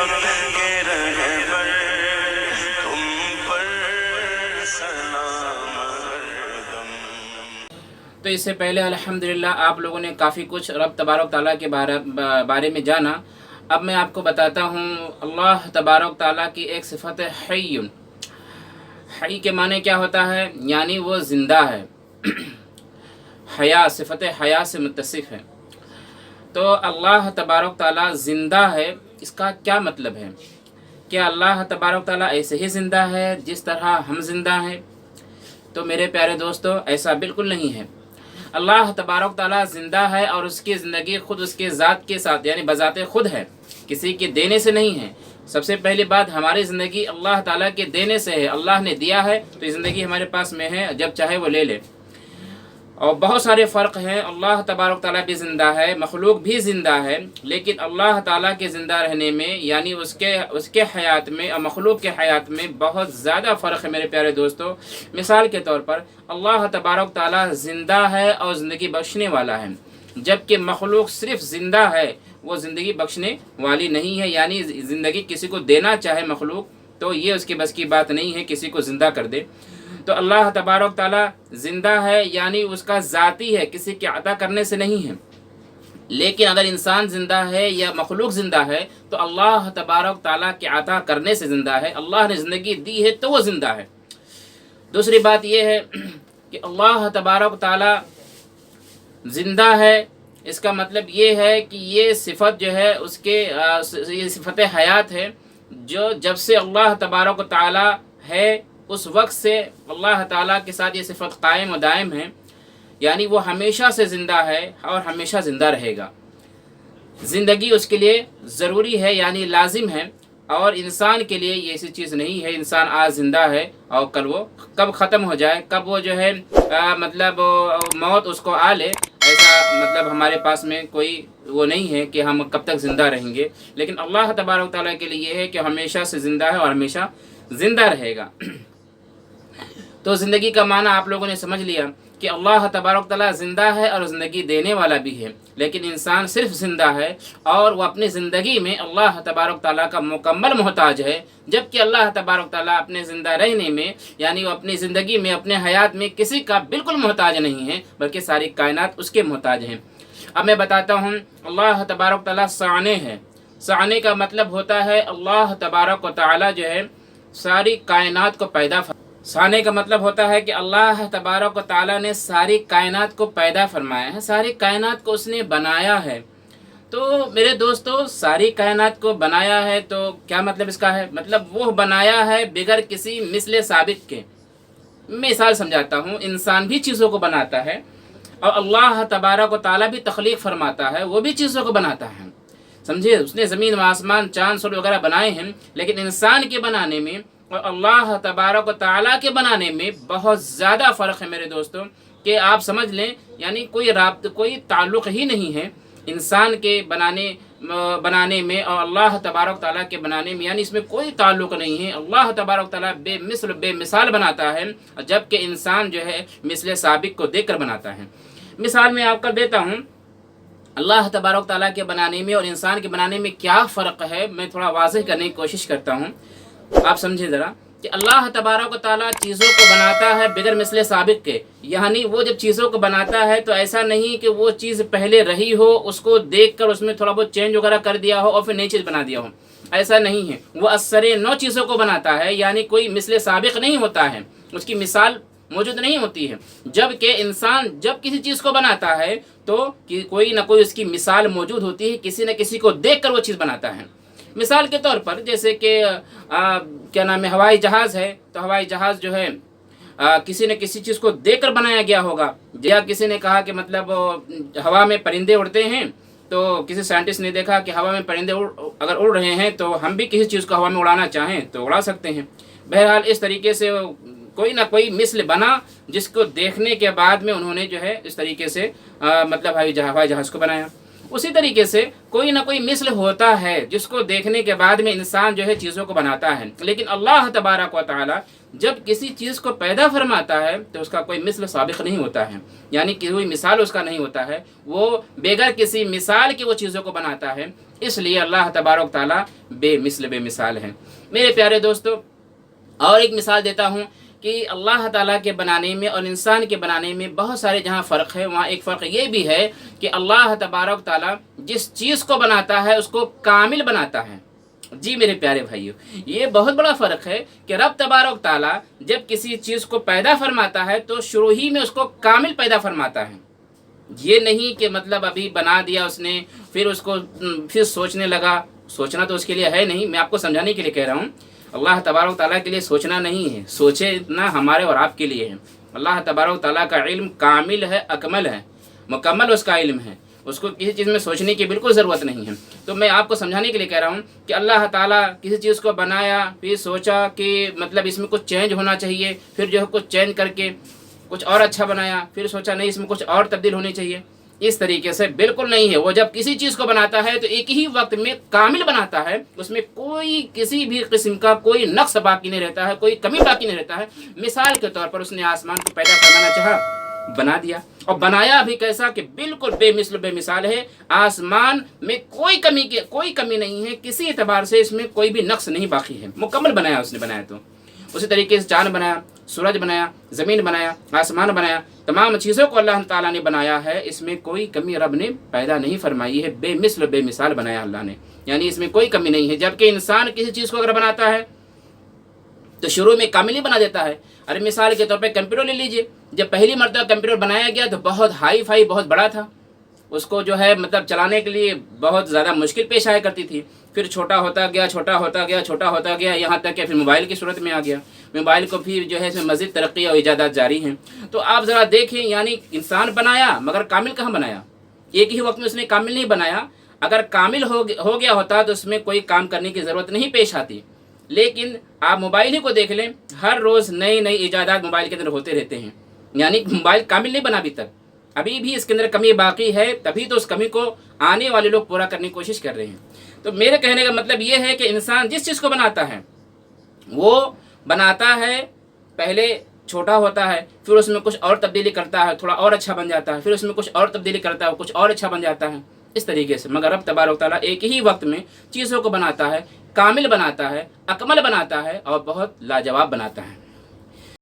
کے رہبر تم پر سلام ہردم۔ تو اس سے پہلے الحمدللہ آپ لوگوں نے کافی کچھ رب تبارک تعالیٰ کے بارے میں جانا۔ اب میں آپ کو بتاتا ہوں اللہ تبارک تعالیٰ کی ایک صفت ہے حی۔ حی کے معنی کیا ہوتا ہے؟ یعنی وہ زندہ ہے۔ حیا، صفت حیا سے متصف ہے۔ تو اللہ تبارک تعالیٰ زندہ ہے، اس کا کیا مطلب ہے؟ کیا اللہ تبارک تعالیٰ ایسے ہی زندہ ہے جس طرح ہم زندہ ہیں؟ تو میرے پیارے دوستو، ایسا بالکل نہیں ہے۔ اللہ تبارک تعالیٰ زندہ ہے اور اس کی زندگی خود اس کے ذات کے ساتھ یعنی بذات خود ہے، کسی کے دینے سے نہیں ہے۔ سب سے پہلی بات، ہماری زندگی اللہ تعالیٰ کے دینے سے ہے، اللہ نے دیا ہے تو یہ زندگی ہمارے پاس میں ہے، جب چاہے وہ لے لے۔ اور بہت سارے فرق ہیں، اللہ تبارک تعالیٰ بھی زندہ ہے، مخلوق بھی زندہ ہے، لیکن اللہ تعالیٰ کے زندہ رہنے میں یعنی اس کے حیات میں اور مخلوق کے حیات میں بہت زیادہ فرق ہے میرے پیارے دوستو۔ مثال کے طور پر اللہ تبارک تعالیٰ زندہ ہے اور زندگی بخشنے والا ہے، جبکہ مخلوق صرف زندہ ہے، وہ زندگی بخشنے والی نہیں ہے۔ یعنی زندگی کسی کو دینا چاہے مخلوق تو یہ اس کے بس کی بات نہیں ہے کسی کو زندہ کر دے۔ تو اللہ تبارک تعالیٰ زندہ ہے یعنی اس کا ذاتی ہے، کسی کے عطا کرنے سے نہیں ہے۔ لیکن اگر انسان زندہ ہے یا مخلوق زندہ ہے تو اللہ تبارک تعالیٰ کے عطا کرنے سے زندہ ہے، اللہ نے زندگی دی ہے تو وہ زندہ ہے۔ دوسری بات یہ ہے کہ اللہ تبارک تعالیٰ زندہ ہے، اس کا مطلب یہ ہے کہ یہ صفت جو ہے اس کے یہ صفت حیات ہے، جو جب سے اللہ تبارک و تعالیٰ ہے اس وقت سے اللہ تعالیٰ کے ساتھ یہ صفت قائم و دائم ہے، یعنی وہ ہمیشہ سے زندہ ہے اور ہمیشہ زندہ رہے گا۔ زندگی اس کے لیے ضروری ہے یعنی لازم ہے، اور انسان کے لیے یہ ایسی چیز نہیں ہے انسان آج زندہ ہے اور کل وہ کب ختم ہو جائے، کب وہ جو ہے مطلب موت اس کو آ لے، ایسا مطلب ہمارے پاس میں کوئی وہ نہیں ہے کہ ہم کب تک زندہ رہیں گے۔ لیکن اللہ تبارک تعالیٰ کے لیے یہ ہے کہ ہمیشہ سے زندہ ہے اور ہمیشہ زندہ رہے گا۔ تو زندگی کا معنی آپ لوگوں نے سمجھ لیا کہ اللہ تبارک تعالیٰ زندہ ہے اور زندگی دینے والا بھی ہے، لیکن انسان صرف زندہ ہے اور وہ اپنی زندگی میں اللہ تبارک تعالیٰ کا مکمل محتاج ہے، جبکہ اللہ تبارک تعالیٰ اپنے زندہ رہنے میں یعنی وہ اپنی زندگی میں اپنے حیات میں کسی کا بالکل محتاج نہیں ہے، بلکہ ساری کائنات اس کے محتاج ہیں۔ اب میں بتاتا ہوں، اللہ تبارک تعالیٰ صانع ہے۔ صانع کا مطلب ہوتا ہے اللہ تبارک و تعالیٰ جو ہے ساری کائنات کو صانع کا مطلب ہوتا ہے کہ اللہ تبارک و تعالیٰ نے ساری کائنات کو پیدا فرمایا ہے، ساری کائنات کو اس نے بنایا ہے۔ تو میرے دوستو، ساری کائنات کو بنایا ہے تو کیا مطلب اس کا ہے؟ مطلب وہ بنایا ہے بغیر کسی مثل سابق کے۔ مثال سمجھاتا ہوں، انسان بھی چیزوں کو بناتا ہے اور اللہ تبارک و تعالیٰ بھی تخلیق فرماتا ہے، وہ بھی چیزوں کو بناتا ہے۔ سمجھے، اس نے زمین و آسمان، چاند سورج وغیرہ بنائے ہیں، لیکن انسان کے بنانے میں اور اللہ تبارک و تعالیٰ کے بنانے میں بہت زیادہ فرق ہے میرے دوستوں، کہ آپ سمجھ لیں یعنی کوئی تعلق ہی نہیں ہے انسان کے بنانے میں اور اللہ تبارک تعالیٰ کے بنانے میں، یعنی اس میں کوئی تعلق نہیں ہے۔ اللہ تبارک تعالیٰ بے مثل بے مثال بناتا ہے، جبکہ انسان جو ہے مثل سابق کو دیکھ کر بناتا ہے۔ مثال میں آپ کو دیتا ہوں، اللہ تبارک تعالیٰ کے بنانے میں اور انسان کے بنانے میں کیا فرق ہے، میں تھوڑا واضح کرنے کی کوشش کرتا ہوں، آپ سمجھیں ذرا کہ اللہ تبارک و تعالیٰ چیزوں کو بناتا ہے بغیر مثل سابق کے، یعنی وہ جب چیزوں کو بناتا ہے تو ایسا نہیں کہ وہ چیز پہلے رہی ہو، اس کو دیکھ کر اس میں تھوڑا بہت چینج وغیرہ کر دیا ہو اور پھر نئی چیز بنا دیا ہو، ایسا نہیں ہے۔ وہ اثر نو چیزوں کو بناتا ہے، یعنی کوئی مثل سابق نہیں ہوتا ہے، اس کی مثال موجود نہیں ہوتی ہے۔ جبکہ انسان جب کسی چیز کو بناتا ہے تو کوئی نہ کوئی اس کی مثال موجود ہوتی ہے، کسی نہ کسی کو دیکھ کر وہ چیز بناتا ہے۔ مثال کے طور پر جیسے کہ کیا نام ہے، ہوائی جہاز ہے، تو ہوائی جہاز جو ہے کسی نہ کسی چیز کو دیکھ کر بنایا گیا ہوگا، یا کسی نے کہا کہ مطلب ہوا میں پرندے اڑتے ہیں، تو کسی سائنٹسٹ نے دیکھا کہ ہوا میں پرندے اگر اڑ رہے ہیں تو ہم بھی کسی چیز کو ہوا میں اڑانا چاہیں تو اڑا سکتے ہیں۔ بہرحال اس طریقے سے کوئی نہ کوئی مثل بنا، جس کو دیکھنے کے بعد میں انہوں نے جو ہے اس طریقے سے مطلب ہوائی جہاز کو بنایا۔ اسی طریقے سے کوئی نہ کوئی مثل ہوتا ہے جس کو دیکھنے کے بعد میں انسان جو ہے چیزوں کو بناتا ہے، لیکن اللہ تبارک و تعالی جب کسی چیز کو پیدا فرماتا ہے تو اس کا کوئی مثل سابق نہیں ہوتا ہے، یعنی کوئی مثال اس کا نہیں ہوتا ہے، وہ بغیر کسی مثال کی وہ چیزوں کو بناتا ہے۔ اس لیے اللہ تبارک تعالیٰ بے مثل بے مثال ہیں۔ میرے پیارے دوستو، اور ایک مثال دیتا ہوں کہ اللہ تعالیٰ کے بنانے میں اور انسان کے بنانے میں بہت سارے جہاں فرق ہے، وہاں ایک فرق یہ بھی ہے کہ اللہ تبارک تعالیٰ جس چیز کو بناتا ہے اس کو کامل بناتا ہے۔ جی میرے پیارے بھائیو، یہ بہت بڑا فرق ہے کہ رب تبارک تعالیٰ جب کسی چیز کو پیدا فرماتا ہے تو شروع ہی میں اس کو کامل پیدا فرماتا ہے۔ یہ نہیں کہ مطلب ابھی بنا دیا اس نے، پھر اس کو پھر سوچنے لگا۔ سوچنا تو اس کے لیے ہے نہیں، میں آپ کو سمجھانے کے لیے کہہ رہا ہوں۔ اللہ تبارک تعالیٰ کے لیے سوچنا نہیں ہے، سوچنا ہمارے اور آپ کے لیے ہے۔ اللہ تبارک تعالیٰ کا علم کامل ہے، اکمل ہے، مکمل اس کا علم ہے، اس کو کسی چیز میں سوچنے کی بالکل ضرورت نہیں ہے۔ تو میں آپ کو سمجھانے کے لیے کہہ رہا ہوں کہ اللہ تعالیٰ کسی چیز کو بنایا، پھر سوچا کہ مطلب اس میں کچھ چینج ہونا چاہیے، پھر جو ہے کچھ چینج کر کے کچھ اور اچھا بنایا، پھر سوچا نہیں اس میں کچھ اور تبدیل ہونی چاہیے۔ اس طریقے سے بالکل نہیں ہے۔ وہ جب کسی چیز کو بناتا ہے تو ایک ہی وقت میں کامل بناتا ہے، اس میں کوئی کسی بھی قسم کا کوئی نقص باقی نہیں رہتا ہے، کوئی کمی باقی نہیں رہتا ہے۔ مثال کے طور پر اس نے آسمان کو پیدا فرمانا چاہا، بنا دیا، اور بنایا بھی کیسا کہ بالکل بے مثل بے مثال ہے۔ آسمان میں کوئی کمی نہیں ہے، کسی اعتبار سے اس میں کوئی بھی نقص نہیں باقی ہے، مکمل بنایا اس نے بنایا تو۔ اسی طریقے سے چاند بنایا، سورج بنایا، زمین بنایا، آسمان بنایا، تمام چیزوں کو اللہ تعالیٰ نے بنایا ہے، اس میں کوئی کمی رب نے پیدا نہیں فرمائی ہے، بے مثل بے مثال بنایا اللہ نے، یعنی اس میں کوئی کمی نہیں ہے۔ جبکہ انسان کسی چیز کو اگر بناتا ہے تو شروع میں کامل ہی بنا دیتا ہے۔ ارے مثال کے طور پہ کمپیوٹر لے لیجئے، جب پہلی مرتبہ کمپیوٹر بنایا گیا تو بہت ہائی فائی، بہت بڑا تھا، اس کو جو ہے مطلب چلانے کے لیے بہت زیادہ مشکل پیش آیا کرتی تھی۔ پھر چھوٹا ہوتا گیا، یہاں تک کہ پھر موبائل کی صورت میں آ گیا۔ موبائل کو پھر جو ہے اس میں مزید ترقی اور ایجادات جاری ہیں۔ تو آپ ذرا دیکھیں، یعنی انسان بنایا مگر کامل کہاں بنایا؟ ایک ہی وقت میں اس نے کامل نہیں بنایا۔ اگر کامل ہو گیا ہوتا تو اس میں کوئی کام کرنے کی ضرورت نہیں پیش آتی۔ لیکن آپ موبائل ہی کو دیکھ لیں، ہر روز نئی ایجادات موبائل کے اندر ہوتے رہتے ہیں، یعنی موبائل کامل نہیں بنا ابھی تک، ابھی بھی اس کے اندر کمی باقی ہے، تبھی تو اس کمی کو آنے والے لوگ پورا کرنے کی کوشش کر رہے ہیں۔ تو میرے کہنے کا مطلب یہ ہے کہ انسان جس چیز کو بناتا ہے وہ بناتا ہے، پہلے چھوٹا ہوتا ہے، پھر اس میں کچھ اور تبدیلی کرتا ہے، تھوڑا اور اچھا بن جاتا ہے، پھر اس میں کچھ اور تبدیلی کرتا ہے، کچھ اور اچھا بن جاتا ہے، اس طریقے سے۔ مگر رب تبارک تعالیٰ ایک ہی وقت میں چیزوں کو بناتا ہے، کامل بناتا ہے، اکمل بناتا ہے اور بہت لاجواب بناتا ہے۔